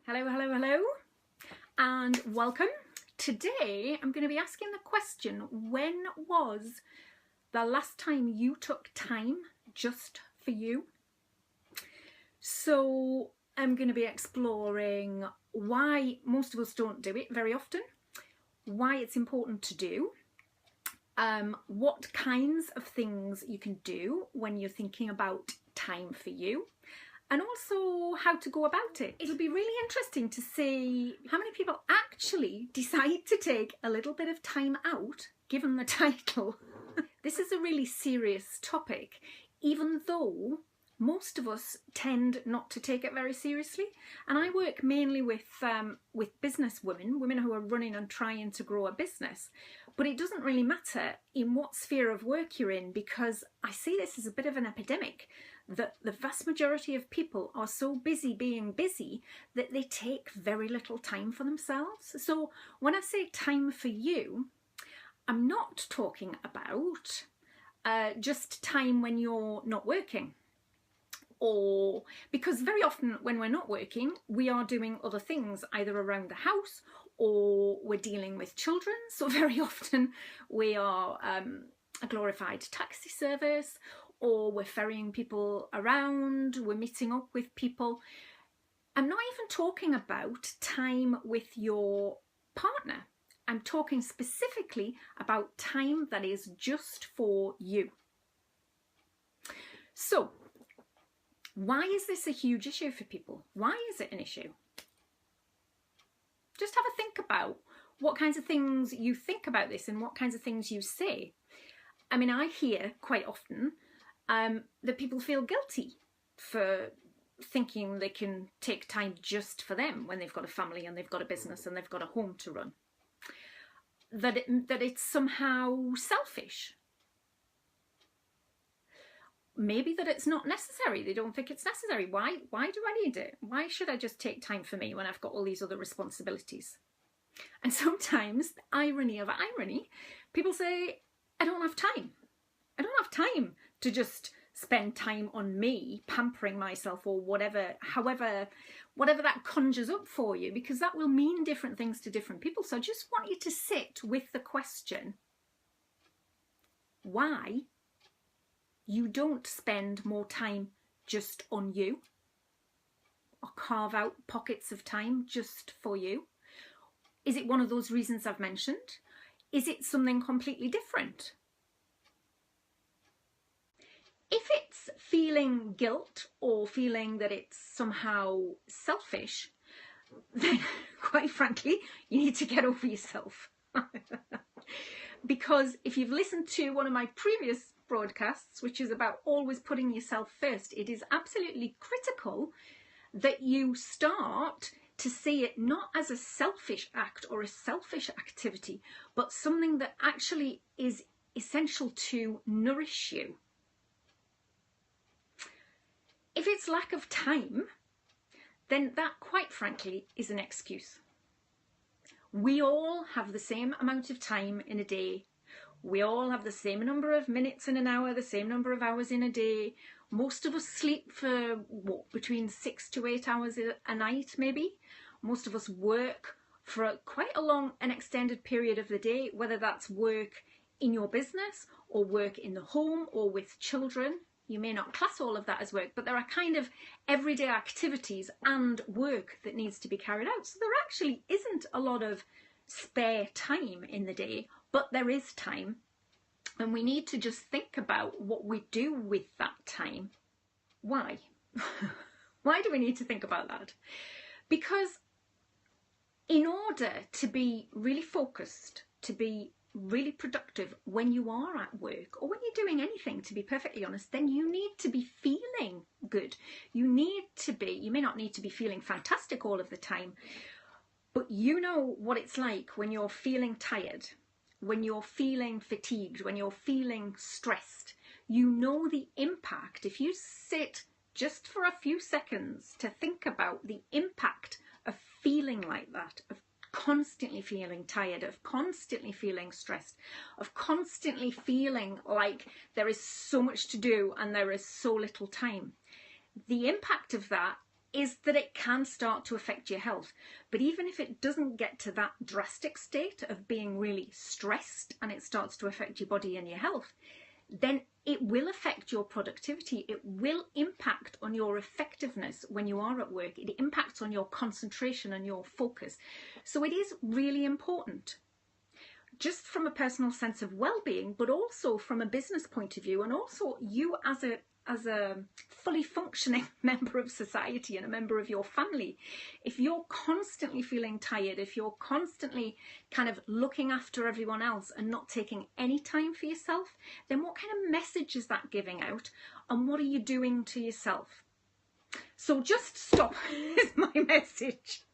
Hello, hello, hello, and welcome. Today I'm going to be asking the question, when was the last time you took time just for you? So I'm going to be exploring why most of us don't do it very often, why it's important to do, what kinds of things you can do when you're thinking about time for you, and also how to go about it. It'll be really interesting to see how many people actually decide to take a little bit of time out, given the title. This is a really serious topic, even though most of us tend not to take it very seriously. And I work mainly with business women who are running and trying to grow a business. But it doesn't really matter in what sphere of work you're in, because I see this as a bit of an epidemic, that the vast majority of people are so busy being busy that they take very little time for themselves. So when I say time for you, I'm not talking about just time when you're not working. Or because very often when we're not working, we are doing other things, either around the house or we're dealing with children. So very often we are a glorified taxi service, or we're ferrying people around, we're meeting up with people. I'm not even talking about time with your partner. I'm talking specifically about time that is just for you. So, why is this a huge issue for people? Why is it an issue? Just have a think about what kinds of things you think about this and what kinds of things you say. I mean, I hear quite often that people feel guilty for thinking they can take time just for them when they've got a family and they've got a business and they've got a home to run. That it's somehow selfish. Maybe that it's not necessary. They don't think it's necessary. Why do I need it? Why should I just take time for me when I've got all these other responsibilities? And sometimes, the irony of irony, people say, I don't have time. I don't have time to just spend time on me, pampering myself, or whatever that conjures up for you, because that will mean different things to different people. So I just want you to sit with the question, why you don't spend more time just on you, or carve out pockets of time just for you. Is it one of those reasons I've mentioned? Is it something completely different? If it's feeling guilt or feeling that it's somehow selfish, then quite frankly, you need to get over yourself. Because if you've listened to one of my previous broadcasts, which is about always putting yourself first, it is absolutely critical that you start to see it not as a selfish act or a selfish activity, but something that actually is essential to nourish you. If it's lack of time, then that, quite frankly, is an excuse. We all have the same amount of time in a day. We all have the same number of minutes in an hour, the same number of hours in a day. Most of us sleep for, between 6 to 8 hours a night, maybe. Most of us work for quite a long and extended period of the day, whether that's work in your business or work in the home or with children. You may not class all of that as work, but there are kind of everyday activities and work that needs to be carried out. So there actually isn't a lot of spare time in the day, but there is time. And we need to just think about what we do with that time. Why? Why do we need to think about that? Because in order to be really focused, to be really productive when you are at work or when you're doing anything, to be perfectly honest, then you need to be feeling good. You may not need to be feeling fantastic all of the time, but you know what it's like when you're feeling tired, when you're feeling fatigued, when you're feeling stressed. You know the impact. If you sit just for a few seconds to think about the impact of feeling like that, of constantly feeling tired, of constantly feeling stressed, of constantly feeling like there is so much to do and there is so little time. The impact of that is that it can start to affect your health. But even if it doesn't get to that drastic state of being really stressed and it starts to affect your body and your health, then it will affect your productivity. It will impact on your effectiveness when you are at work. It impacts on your concentration and your focus. So it is really important, just from a personal sense of well-being, but also from a business point of view, and also you as a fully functioning member of society and a member of your family. If you're constantly feeling tired, if you're constantly kind of looking after everyone else and not taking any time for yourself, then what kind of message is that giving out, and what are you doing to yourself? So just stop is my message.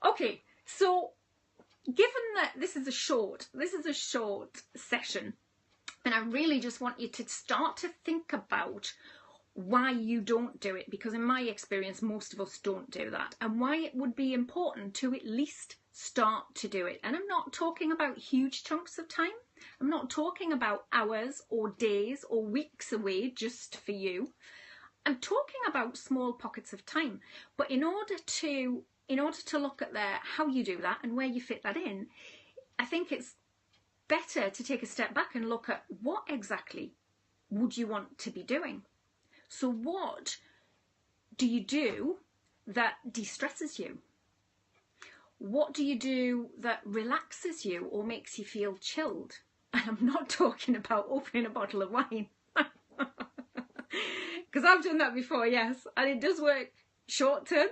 Okay, so given that this is a short session, and I really just want you to start to think about why you don't do it, because in my experience, most of us don't do that, and why it would be important to at least start to do it. And I'm not talking about huge chunks of time. I'm not talking about hours or days or weeks away just for you. I'm talking about small pockets of time. But in order to look at how you do that and where you fit that in, I think it's better to take a step back and look at what exactly would you want to be doing. So what do you do that de-stresses you? What do you do that relaxes you or makes you feel chilled? And I'm not talking about opening a bottle of wine, because I've done that before, yes, and it does work short term.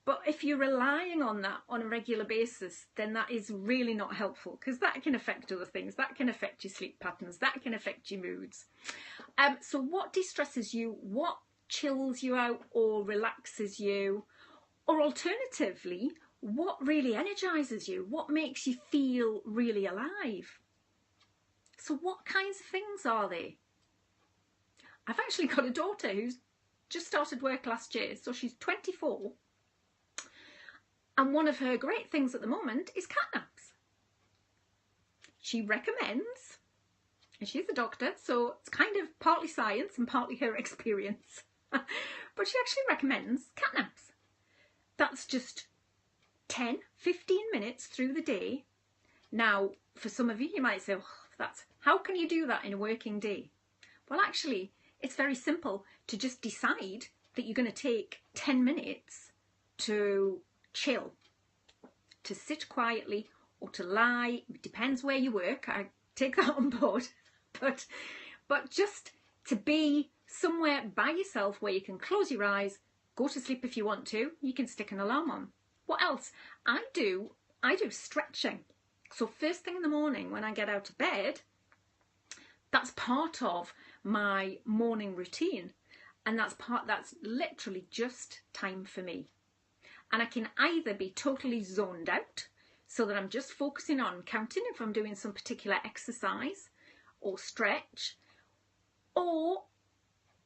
But if you're relying on that on a regular basis, then that is really not helpful, because that can affect other things. That can affect your sleep patterns. That can affect your moods. So what de-stresses you? What chills you out or relaxes you? Or alternatively, what really energizes you? What makes you feel really alive? So what kinds of things are they? I've actually got a daughter who's just started work last year, so she's 24. And one of her great things at the moment is cat naps. She recommends, and she's a doctor, so it's kind of partly science and partly her experience, but she actually recommends cat naps. That's just 10, 15 minutes through the day. Now, for some of you, you might say, oh, how can you do that in a working day? Well, actually, it's very simple to just decide that you're going to take 10 minutes to chill, to sit quietly or to lie. It depends where you work. I take that on board. But just to be somewhere by yourself where you can close your eyes, go to sleep if you want to. You can stick an alarm on. What else? I do stretching. So first thing in the morning when I get out of bed, that's part of my morning routine. And that's literally just time for me. And I can either be totally zoned out, so that I'm just focusing on counting if I'm doing some particular exercise or stretch, or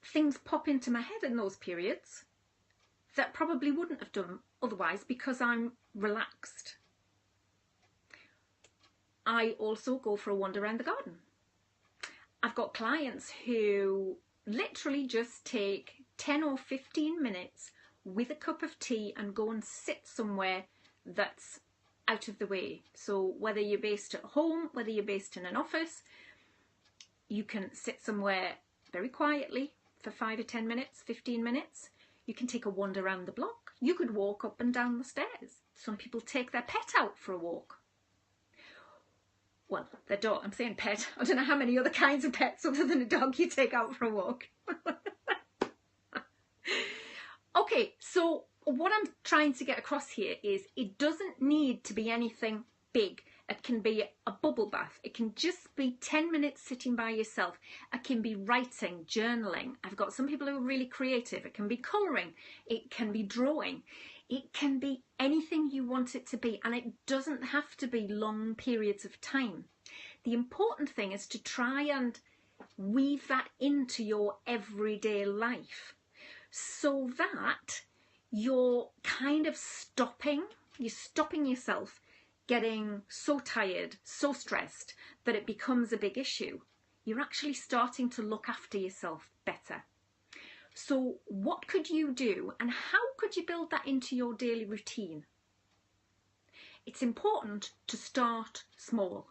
things pop into my head in those periods that probably wouldn't have done otherwise because I'm relaxed. I also go for a wander around the garden. I've got clients who literally just take 10 or 15 minutes with a cup of tea and go and sit somewhere that's out of the way. So whether you're based at home, whether you're based in an office, you can sit somewhere very quietly for 5 or 10 minutes, 15 minutes. You can take a wander around the block. You could walk up and down the stairs. Some people take their pet out for a walk. Well, their dog, I'm saying pet. I don't know how many other kinds of pets other than a dog you take out for a walk. Okay, so what I'm trying to get across here is it doesn't need to be anything big. It can be a bubble bath. It can just be 10 minutes sitting by yourself. It can be writing, journaling. I've got some people who are really creative. It can be colouring. It can be drawing. It can be anything you want it to be. And it doesn't have to be long periods of time. The important thing is to try and weave that into your everyday life, so that you're kind of stopping yourself getting so tired, so stressed that it becomes a big issue. You're actually starting to look after yourself better. So what could you do, and how could you build that into your daily routine? It's important to start small.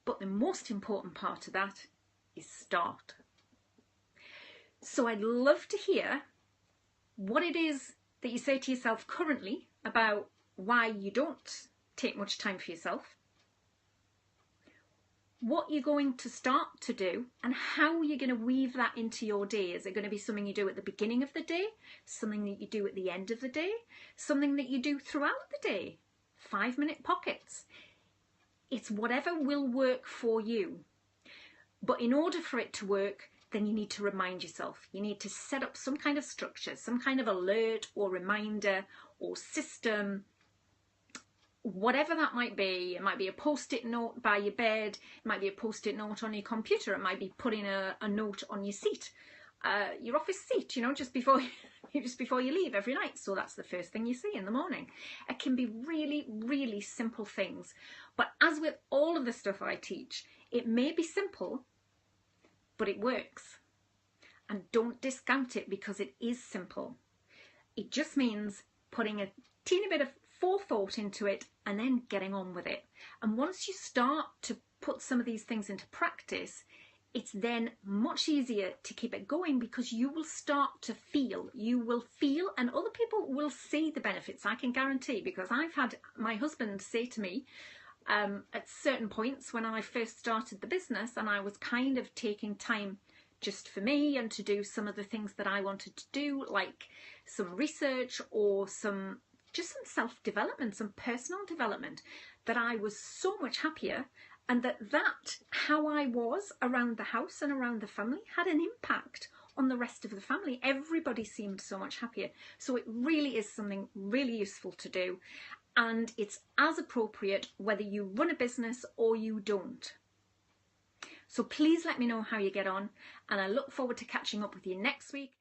But the most important part of that is start. So I'd love to hear what it is that you say to yourself currently about why you don't take much time for yourself, what you're going to start to do, and how you're going to weave that into your day. Is it going to be something you do at the beginning of the day, something that you do at the end of the day, something that you do throughout the day? 5-minute pockets. It's whatever will work for you. But in order for it to work, then you need to remind yourself. You need to set up some kind of structure, some kind of alert or reminder or system, whatever that might be. It might be a post-it note by your bed. It might be a post-it note on your computer. It might be putting a note on your seat, your office seat, you know, just before you leave every night. So that's the first thing you see in the morning. It can be really, really simple things. But as with all of the stuff I teach, it may be simple, but it works. And don't discount it because it is simple. It just means putting a teeny bit of forethought into it and then getting on with it. And once you start to put some of these things into practice, it's then much easier to keep it going because you will start to feel, and other people will see the benefits, I can guarantee, because I've had my husband say to me at certain points when I first started the business and I was kind of taking time just for me and to do some of the things that I wanted to do, like some research or some self-development, some personal development, that I was so much happier, and that how I was around the house and around the family had an impact on the rest of the family. Everybody seemed so much happier. So it really is something really useful to do, and it's as appropriate whether you run a business or you don't. So please let me know how you get on, and I look forward to catching up with you next week.